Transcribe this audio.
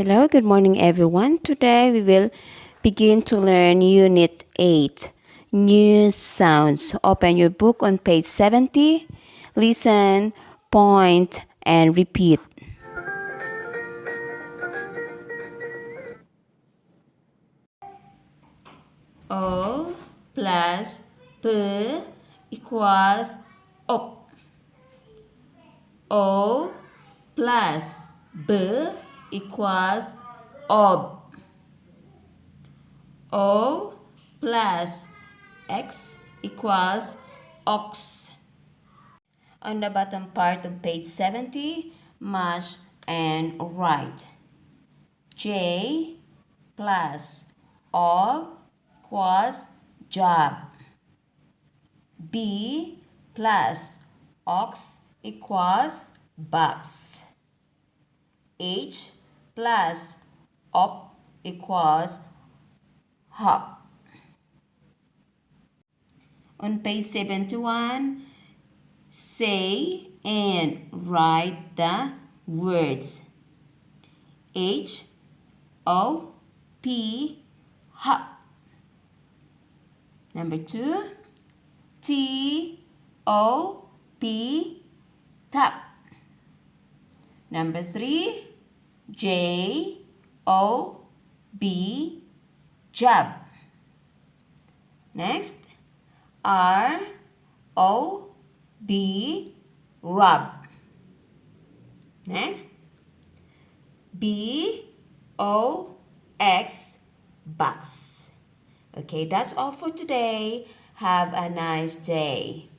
Hello, good morning everyone. Today we will begin to learn Unit 8, New Sounds. Open your book on page 70. Listen, point, and repeat. O plus P equals op. O plus B equals ob. O plus X equals ox. On the bottom part of page 70, match and write. J plus O equals job. B plus ox equals box. H plus op equals hop. On page 71, say and write the words. H O P hop. Number 2, T O P top. Number 3, J O B job. Next, R O B rub. Next, B O X box. Okay, that's all for today. Have a nice day.